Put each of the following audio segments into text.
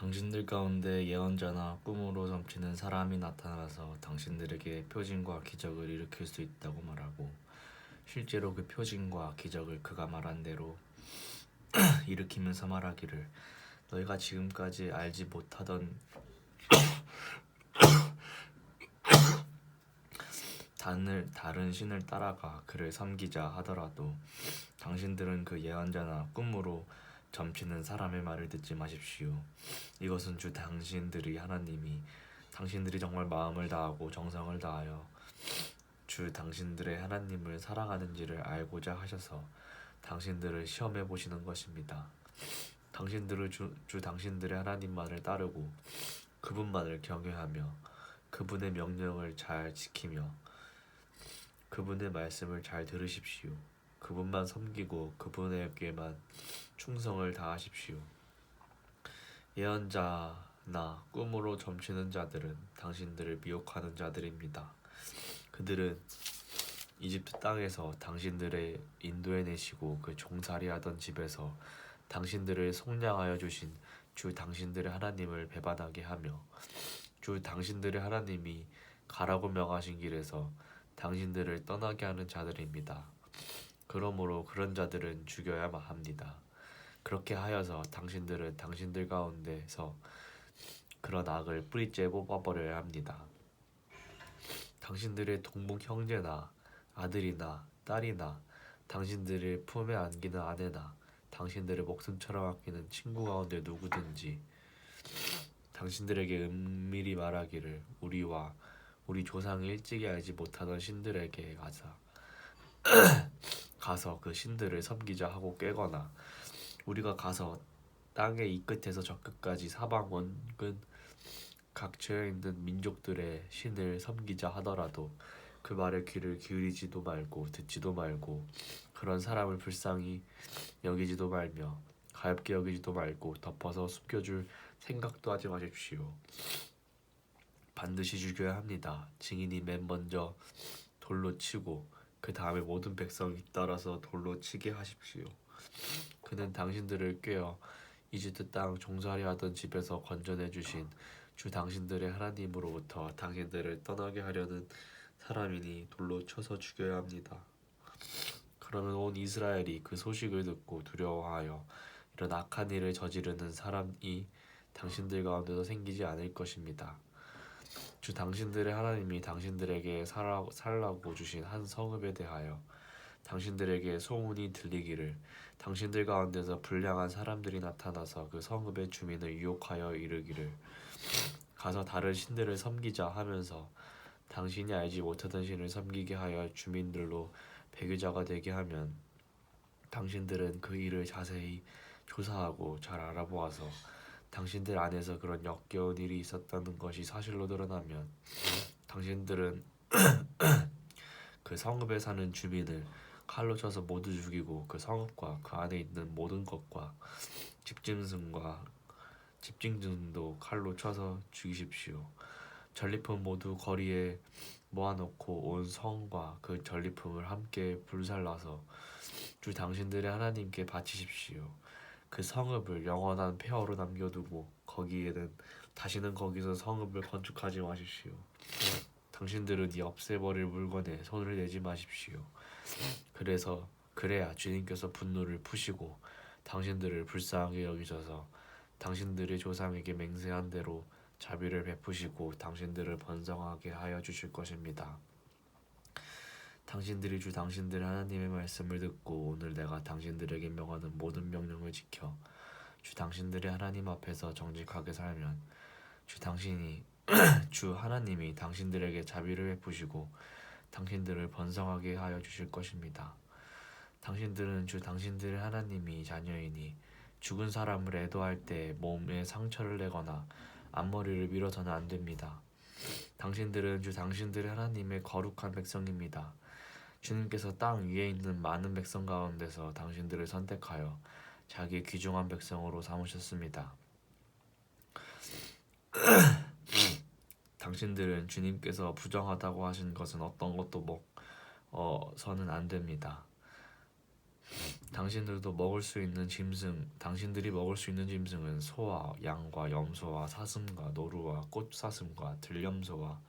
당신들 가운데 예언자나 꿈으로 점치는 사람이 나타나서 당신들에게 표징과 기적을 일으킬 수 있다고 말하고 실제로 그 표징과 기적을 그가 말한 대로 일으키면서 말하기를 너희가 지금까지 알지 못하던 다른 신을 따라가 그를 섬기자 하더라도 당신들은 그 예언자나 꿈으로 점치는 사람의 말을 듣지 마십시오. 이것은 주 당신들의 하나님이 당신들이 정말 마음을 다하고 정성을 다하여 주 당신들의 하나님을 사랑하는지를 알고자 하셔서 당신들을 시험해 보시는 것입니다. 당신들은 주 당신들의 하나님만을 따르고 그분만을 경외하며 그분의 명령을 잘 지키며 그분의 말씀을 잘 들으십시오. 그분만 섬기고 그분에게만 충성을 다하십시오. 예언자나 꿈으로 점치는 자들은 당신들을 미혹하는 자들입니다. 그들은 이집트 땅에서 당신들의 인도해내시고 그 종살이하던 집에서 당신들을 속량하여 주신 주 당신들의 하나님을 배반하게 하며 주 당신들의 하나님이 가라고 명하신 길에서 당신들을 떠나게 하는 자들입니다. 그러므로 그런 자들은 죽여야만 합니다. 그렇게 하여서 당신들은 당신들 가운데서 그런 악을 뿌리째 뽑아버려야 합니다. 당신들의 동문 형제나 아들이나 딸이나 당신들을 품에 안기는 아내나 당신들의 목숨처럼 아끼는 친구 가운데 누구든지 당신들에게 은밀히 말하기를 우리와 우리 조상이 일찍이 알지 못하던 신들에게 가서 그 신들을 섬기자 하고 꾀거나 우리가 가서 땅의 이 끝에서 저 끝까지 사방 원근 각처에 있는 민족들의 신을 섬기자 하더라도 그 말에 귀를 기울이지도 말고 듣지도 말고 그런 사람을 불쌍히 여기지도 말며 가엾게 여기지도 말고 덮어서 숨겨줄 생각도 하지 마십시오. 반드시 죽여야 합니다. 증인이 맨 먼저 돌로 치고 그 다음에 모든 백성이 따라서 돌로 치게 하십시오. 그는 당신들을 꾀어 이집트 땅 종살이하던 집에서 건져내 주신 주 당신들의 하나님으로부터 당신들을 떠나게 하려는 사람이니 돌로 쳐서 죽여야 합니다. 그러면 온 이스라엘이 그 소식을 듣고 두려워하여 이런 악한 일을 저지르는 사람이 당신들 가운데서 생기지 않을 것입니다. 주 당신들의 하나님이 당신들에게 살라고 주신 한 성읍에 대하여 당신들에게 소문이 들리기를 당신들 가운데서 불량한 사람들이 나타나서 그 성읍의 주민을 유혹하여 이르기를 가서 다른 신들을 섬기자 하면서 당신이 알지 못하던 신을 섬기게 하여 주민들로 배교자가 되게 하면 당신들은 그 일을 자세히 조사하고 잘 알아보아서 당신들 안에서 그런 역겨운 일이 있었다는 것이 사실로 드러나면 당신들은 그 성읍에 사는 주민을 칼로 쳐서 모두 죽이고 그 성읍과 그 안에 있는 모든 것과 집짐승도 칼로 쳐서 죽이십시오. 전리품 모두 거리에 모아놓고 온 성과 그 전리품을 함께 불살라서 주 당신들의 하나님께 바치십시오. 그 성읍을 영원한 폐허로 남겨두고 다시는 거기서 성읍을 건축하지 마십시오. 당신들은 이 없애버릴 물건에 손을 내지 마십시오. 그래야 주님께서 분노를 푸시고 당신들을 불쌍하게 여기셔서 당신들의 조상에게 맹세한 대로 자비를 베푸시고 당신들을 번성하게 하여 주실 것입니다. 당신들이 주 당신들의 하나님의 말씀을 듣고 오늘 내가 당신들에게 명하는 모든 명령을 지켜 주 당신들의 하나님 앞에서 정직하게 살면 주 하나님이 당신들에게 자비를 베푸시고 당신들을 번성하게 하여 주실 것입니다. 당신들은 주 당신들의 하나님이 자녀이니 죽은 사람을 애도할 때 몸에 상처를 내거나 앞머리를 밀어서는 안 됩니다. 당신들은 주 당신들의 하나님의 거룩한 백성입니다. 주님께서 땅 위에 있는 많은 백성 가운데서 당신들을 선택하여 자기의 귀중한 백성으로 삼으셨습니다. 당신들은 주님께서 부정하다고 하신 것은 어떤 것도 먹어서는 안 됩니다. 당신들이 먹을 수 있는 짐승은 소와 양과 염소와 사슴과 노루와 꽃사슴과 들염소와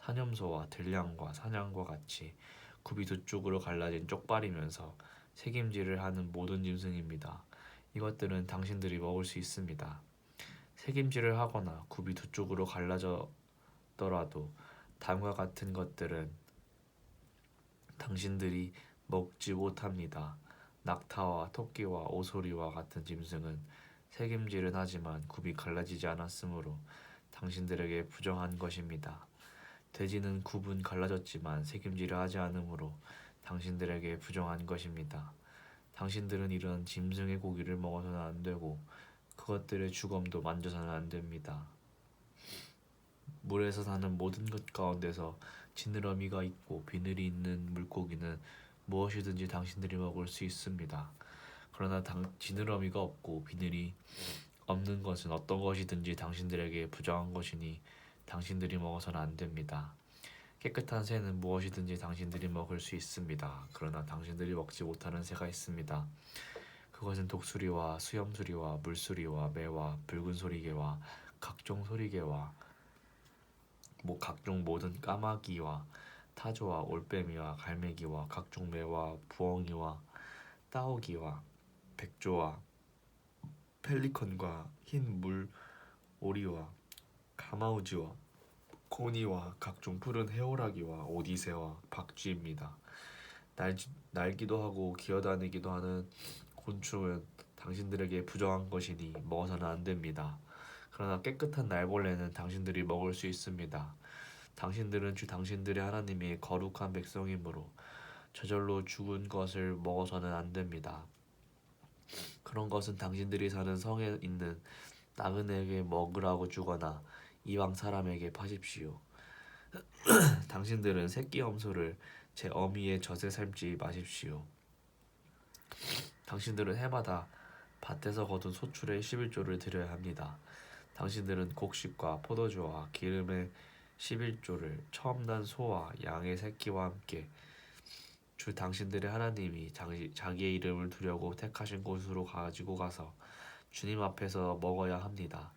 사념소와 들량과 사냥과 같이 굽이 두 쪽으로 갈라진 쪽발이면서 새김질을 하는 모든 짐승입니다. 이것들은 당신들이 먹을 수 있습니다. 새김질을 하거나 굽이 두 쪽으로 갈라졌더라도 다음과 같은 것들은 당신들이 먹지 못합니다. 낙타와 토끼와 오소리와 같은 짐승은 새김질은 하지만 굽이 갈라지지 않았으므로 당신들에게 부정한 것입니다. 돼지는 굽은 갈라졌지만 새김질을 하지 않으므로 당신들에게 부정한 것입니다. 당신들은 이런 짐승의 고기를 먹어서는 안 되고 그것들의 주검도 만져서는 안 됩니다. 물에서 사는 모든 것 가운데서 지느러미가 있고 비늘이 있는 물고기는 무엇이든지 당신들이 먹을 수 있습니다. 그러나 지느러미가 없고 비늘이 없는 것은 어떤 것이든지 당신들에게 부정한 것이니 당신들이 먹어서는 안 됩니다. 깨끗한 새는 무엇이든지 당신들이 먹을 수 있습니다. 그러나 당신들이 먹지 못하는 새가 있습니다. 그것은 독수리와 수염수리와 물수리와 매와 붉은 소리개와 각종 소리개와 각종 모든 까마귀와 타조와 올빼미와 갈매기와 각종 매와 부엉이와 따오기와 백조와 펠리컨과 흰 물 오리와 가마우지와 코니와 각종 푸른 해오라기와 오디새와 박쥐입니다. 날기도 하고 기어다니기도 하는 곤충은 당신들에게 부정한 것이니 먹어서는 안 됩니다. 그러나 깨끗한 날벌레는 당신들이 먹을 수 있습니다. 당신들은 주 당신들의 하나님의 거룩한 백성이므로 저절로 죽은 것을 먹어서는 안 됩니다. 그런 것은 당신들이 사는 성에 있는 나그네에게 먹으라고 주거나 이방 사람에게 파십시오. 당신들은 새끼 염소를 제 어미의 젖에 삶지 마십시오. 당신들은 해마다 밭에서 거둔 소출의 11조를 드려야 합니다. 당신들은 곡식과 포도주와 기름의 11조를 처음 난 소와 양의 새끼와 함께 주 당신들의 하나님이 자기의 이름을 두려고 택하신 곳으로 가지고 가서 주님 앞에서 먹어야 합니다.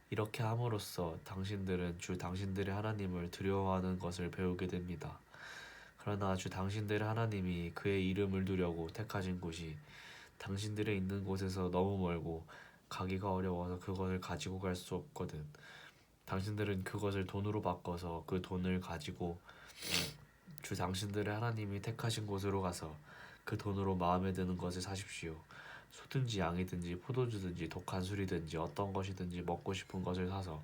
이렇게 함으로써 당신들은 주 당신들의 하나님을 두려워하는 것을 배우게 됩니다. 그러나 주 당신들의 하나님이 그의 이름을 두려고 택하신 곳이 당신들의 있는 곳에서 너무 멀고 가기가 어려워서 그것을 가지고 갈 수 없거든. 당신들은 그것을 돈으로 바꿔서 그 돈을 가지고 주 당신들의 하나님이 택하신 곳으로 가서 그 돈으로 마음에 드는 것을 사십시오. 소든지 양이든지 포도주든지 독한 술이든지 어떤 것이든지 먹고 싶은 것을 사서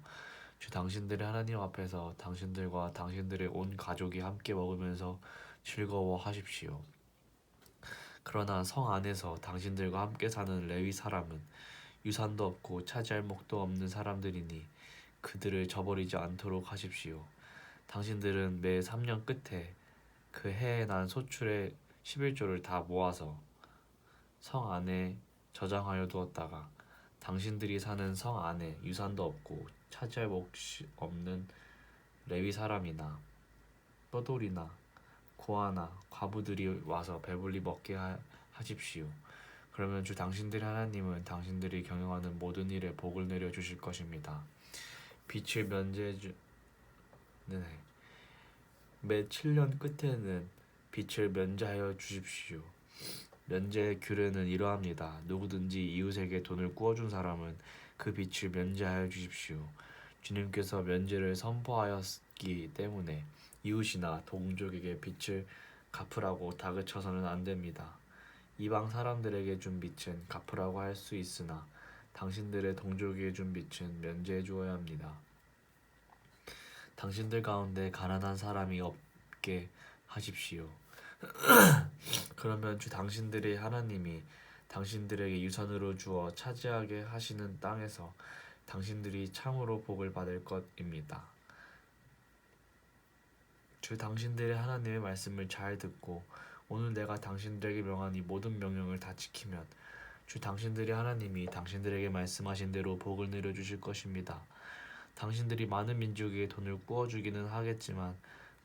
주 당신들의 하나님 앞에서 당신들과 당신들의 온 가족이 함께 먹으면서 즐거워하십시오. 그러나 성 안에서 당신들과 함께 사는 레위 사람은 유산도 없고 차지할 몫도 없는 사람들이니 그들을 저버리지 않도록 하십시오. 당신들은 매 3년 끝에 그 해에 난 소출의 11조를 다 모아서 성 안에 저장하여 두었다가 당신들이 사는 성 안에 유산도 없고 차지할 몫이 없는 레위 사람이나 떠돌이나 고아나 과부들이 와서 배불리 먹게 하십시오. 그러면 주 당신들의 하나님은 당신들이 경영하는 모든 일에 복을 내려 주실 것입니다. 빛을 면제해 매 7년 끝에는 빛을 면제하여 주십시오. 면제의 규례는 이러합니다. 누구든지 이웃에게 돈을 꾸어준 사람은 그 빛을 면제하여 주십시오. 주님께서 면제를 선포하였기 때문에 이웃이나 동족에게 빛을 갚으라고 다그쳐서는 안 됩니다. 이방 사람들에게 준 빛은 갚으라고 할 수 있으나 당신들의 동족에게 준 빛은 면제해 주어야 합니다. 당신들 가운데 가난한 사람이 없게 하십시오. 그러면 주 당신들의 하나님이 당신들에게 유산으로 주어 차지하게 하시는 땅에서 당신들이 참으로 복을 받을 것입니다. 주 당신들의 하나님의 말씀을 잘 듣고 오늘 내가 당신들에게 명한 이 모든 명령을 다 지키면 주 당신들의 하나님이 당신들에게 말씀하신 대로 복을 내려주실 것입니다. 당신들이 많은 민족에게 돈을 꾸어주기는 하겠지만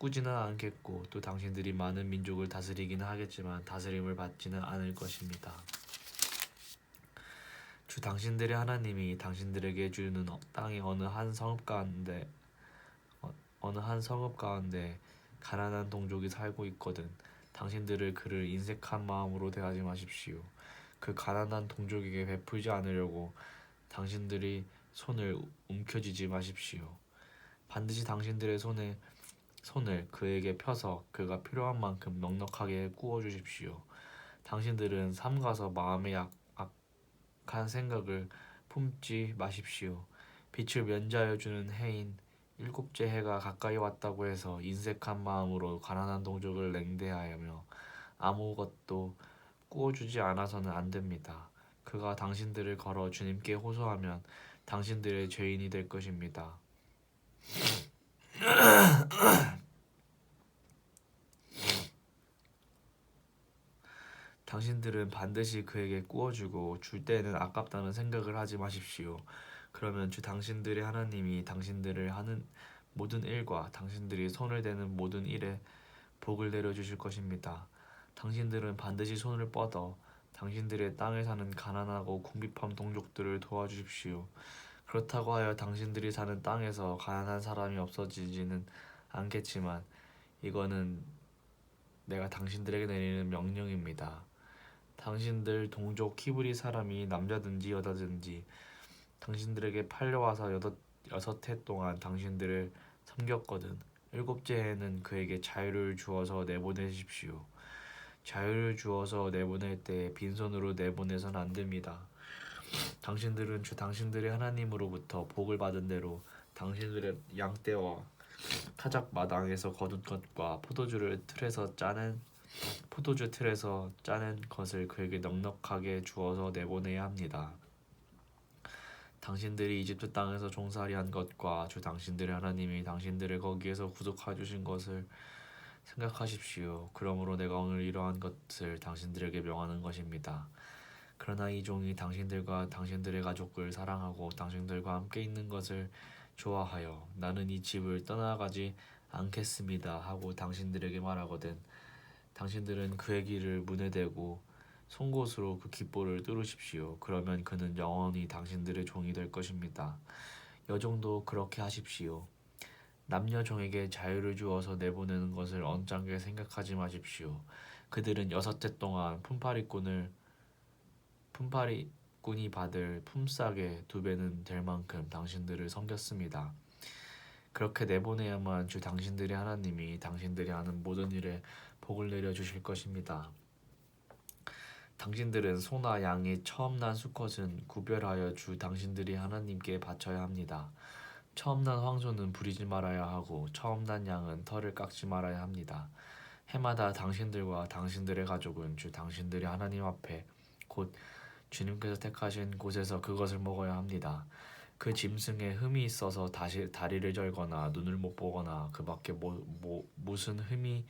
꾸지는 않겠고 또 당신들이 많은 민족을 다스리기는 하겠지만 다스림을 받지는 않을 것입니다. 주 당신들의 하나님이 당신들에게 주는 땅의 어느 한 성읍 가운데 가난한 동족이 살고 있거든 당신들을 그를 인색한 마음으로 대하지 마십시오. 그 가난한 동족에게 베풀지 않으려고 당신들이 손을 움켜쥐지 마십시오. 반드시 당신들의 손을 그에게 펴서 그가 필요한 만큼 넉넉하게 구워 주십시오. 당신들은 삼가서 마음에 악한 생각을 품지 마십시오. 빛을 면제하여 주는 해인 일곱째 해가 가까이 왔다고 해서 인색한 마음으로 가난한 동족을 냉대하며 아무것도 구워주지 않아서는 안 됩니다. 그가 당신들을 걸어 주님께 호소하면 당신들의 죄인이 될 것입니다. 당신들은 반드시 그에게 구워주고 줄 때에는 아깝다는 생각을 하지 마십시오. 그러면 주 당신들의 하나님이 당신들을 하는 모든 일과 당신들이 손을 대는 모든 일에 복을 내려주실 것입니다. 당신들은 반드시 손을 뻗어 당신들의 땅에 사는 가난하고 궁핍한 동족들을 도와주십시오. 그렇다고 하여 당신들이 사는 땅에서 가난한 사람이 없어지지는 않겠지만 이거는 내가 당신들에게 내리는 명령입니다. 당신들 동족 히브리 사람이 남자든지 여자든지 당신들에게 팔려와서 여섯 해 동안 당신들을 섬겼거든 일곱째 해에는 그에게 자유를 주어서 내보내십시오. 자유를 주어서 내보낼 때 빈손으로 내보내선 안 됩니다. 당신들은 주 당신들의 하나님으로부터 복을 받은 대로 당신들의 양떼와 타작 마당에서 거둔 것과 포도주 틀에서 짜낸 것을 그에게 넉넉하게 주어서 내보내야 합니다. 당신들이 이집트 땅에서 종살이한 것과 주 당신들의 하나님이 당신들을 거기에서 구속하여 주신 것을 생각하십시오. 그러므로 내가 오늘 이러한 것을 당신들에게 명하는 것입니다. 그러나 이 종이 당신들과 당신들의 가족을 사랑하고 당신들과 함께 있는 것을 좋아하여 나는 이 집을 떠나가지 않겠습니다 하고 당신들에게 말하거든 당신들은 그의 길을 문에 대고 송곳으로 그 깃볼을 뚫으십시오. 그러면 그는 영원히 당신들의 종이 될 것입니다. 여종도 그렇게 하십시오. 남녀 종에게 자유를 주어서 내보내는 것을 언짢게 생각하지 마십시오. 그들은 6해 동안 품파리꾼이 받을 품삯의 2배는 될 만큼 당신들을 섬겼습니다. 그렇게 내보내야만 주 당신들의 하나님이 당신들이 하는 모든 일에 복을 내려주실 것입니다. 당신들은 소나 양의 처음 난 수컷은 구별하여 주 당신들이 하나님께 바쳐야 합니다. 처음 난 황소는 부리지 말아야 하고 처음 난 양은 털을 깎지 말아야 합니다. 해마다 당신들과 당신들의 가족은 주 당신들의 하나님 앞에 곧 주님께서 택하신 곳에서 그것을 먹어야 합니다. 그 짐승에 흠이 있어서 다리를 절거나 눈을 못 보거나 그 밖에 무슨 흠이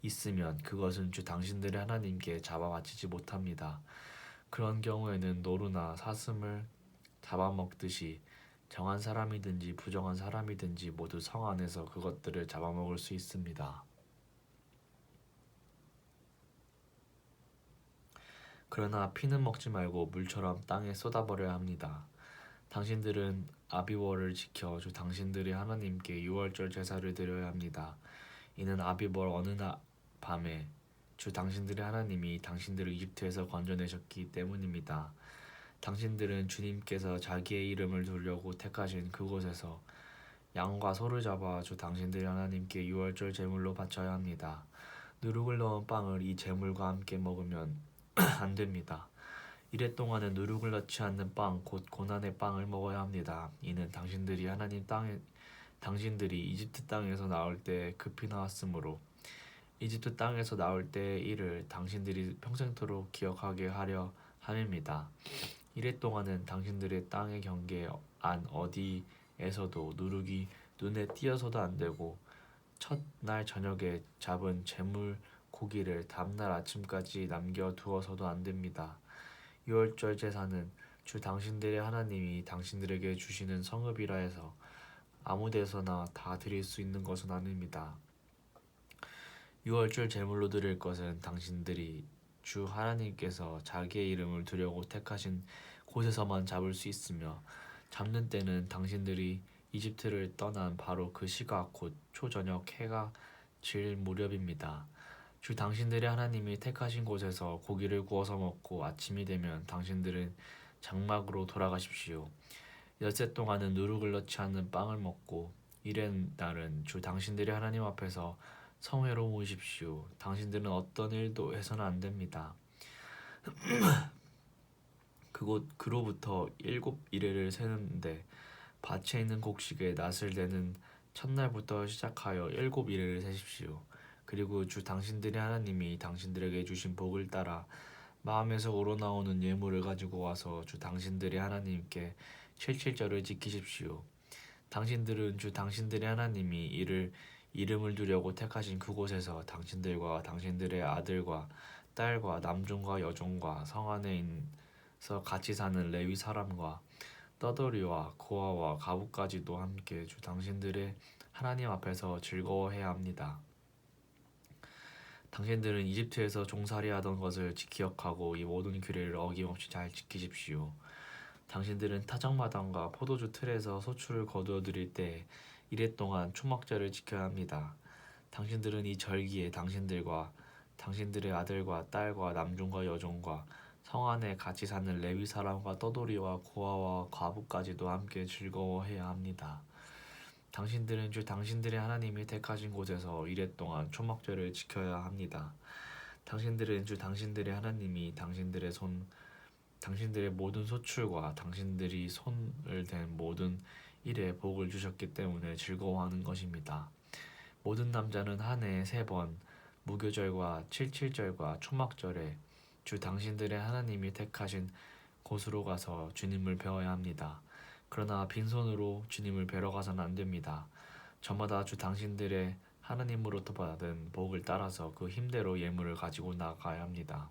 있으면 그것은 주 당신들의 하나님께 잡아바치지 못합니다. 그런 경우에는 노루나 사슴을 잡아먹듯이 정한 사람이든지 부정한 사람이든지 모두 성 안에서 그것들을 잡아먹을 수 있습니다. 그러나 피는 먹지 말고 물처럼 땅에 쏟아버려야 합니다. 당신들은 아비월을 지켜 주 당신들의 하나님께 유월절 제사를 드려야 합니다. 이는 아비월 어느 밤에 주 당신들의 하나님이 당신들을 이집트에서 건져내셨기 때문입니다. 당신들은 주님께서 자기의 이름을 두려고 택하신 그곳에서 양과 소를 잡아 주 당신들의 하나님께 유월절 제물로 바쳐야 합니다. 누룩을 넣은 빵을 이 제물과 함께 먹으면 안 됩니다. 이래 동안은 누룩을 넣지 않는 빵, 곧 고난의 빵을 먹어야 합니다. 이는 당신들이 이집트 땅에서 나올 때 급히 나왔으므로 이집트 땅에서 나올 때의 일을 당신들이 평생토록 기억하게 하려 함입니다. 이래 동안은 당신들의 땅의 경계 안 어디에서도 누룩이 눈에 띄어서도 안 되고 첫날 저녁에 잡은 제물 고기를 다음날 아침까지 남겨 두어서도 안 됩니다. 유월절 제사는 주 당신들의 하나님이 당신들에게 주시는 성읍이라 해서 아무 데서나 다 드릴 수 있는 것은 아닙니다. 유월절 제물로 드릴 것은 당신들이 주 하나님께서 자기의 이름을 두려고 택하신 곳에서만 잡을 수 있으며 잡는 때는 당신들이 이집트를 떠난 바로 그 시각 곧 초저녁 해가 질 무렵입니다. 주 당신들의 하나님이 택하신 곳에서 고기를 구워서 먹고 아침이 되면 당신들은 장막으로 돌아가십시오. 엿새 동안은 누룩을 넣지 않는 빵을 먹고 이레 날은 주 당신들의 하나님 앞에서 성회로 모이십시오. 당신들은 어떤 일도 해서는 안 됩니다. 그로부터 7일을 세는데 밭에 있는 곡식에 낫을 대는 첫날부터 시작하여 7일을 세십시오. 그리고 주 당신들의 하나님이 당신들에게 주신 복을 따라 마음에서 우러나오는 예물을 가지고 와서 주 당신들의 하나님께 칠칠절을 지키십시오. 당신들은 주 당신들의 하나님이 이름을 두려고 택하신 그곳에서 당신들과 당신들의 아들과 딸과 남종과 여종과 성 안에서 같이 사는 레위 사람과 떠돌이와 고아와 가부까지도 함께 주 당신들의 하나님 앞에서 즐거워해야 합니다. 당신들은 이집트에서 종살이하던 것을 기억하고 이 모든 규례를 어김없이 잘 지키십시오. 당신들은 타작마당과 포도주 틀에서 소출을 거두어 드릴 때 이레 동안 초막절을 지켜야 합니다. 당신들은 이 절기에 당신들과 당신들의 아들과 딸과 남종과 여종과 성 안에 같이 사는 레위 사람과 떠돌이와 고아와 과부까지도 함께 즐거워해야 합니다. 당신들은 주 당신들의 하나님이 택하신 곳에서 이레 동안 초막절을 지켜야 합니다. 당신들은 주 당신들의 하나님이 당신들의 모든 소출과 당신들이 손을 댄 모든 일에 복을 주셨기 때문에 즐거워하는 것입니다. 모든 남자는 한 해에 3번 무교절과 칠칠절과 초막절에 주 당신들의 하나님이 택하신 곳으로 가서 주님을 배워야 합니다. 그러나 빈손으로 주님을 뵈러 가서는 안 됩니다. 저마다 주 당신들의 하나님으로부터 받은 복을 따라서 그 힘대로 예물을 가지고 나가야 합니다.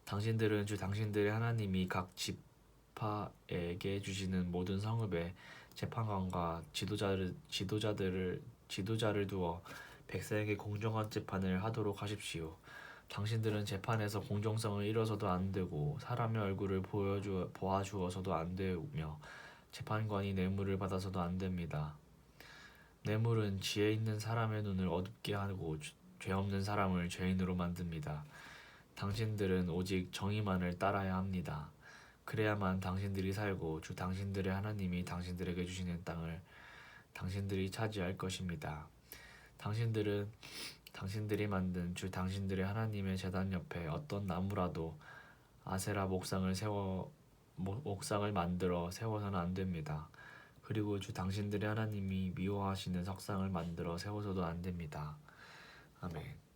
당신들은 주 당신들의 하나님이 각 지파에게 주시는 모든 성읍에 재판관과 지도자를 두어 백성에게 공정한 재판을 하도록 하십시오. 당신들은 재판에서 공정성을 잃어서도 안 되고 사람의 얼굴을 보아주어서도 안 되며 재판관이 뇌물을 받아서도 안 됩니다. 뇌물은 지혜 있는 사람의 눈을 어둡게 하고 죄 없는 사람을 죄인으로 만듭니다. 당신들은 오직 정의만을 따라야 합니다. 그래야만 당신들이 살고 주 당신들의 하나님이 당신들에게 주시는 땅을 당신들이 차지할 것입니다. 당신들은 당신들이 만든 주 당신들의 하나님의 제단 옆에 어떤 나무라도 아세라 목상을 만들어 세워서는 안 됩니다. 그리고 주 당신들의 하나님이 미워하시는 석상을 만들어 세워서도 안 됩니다. 아멘.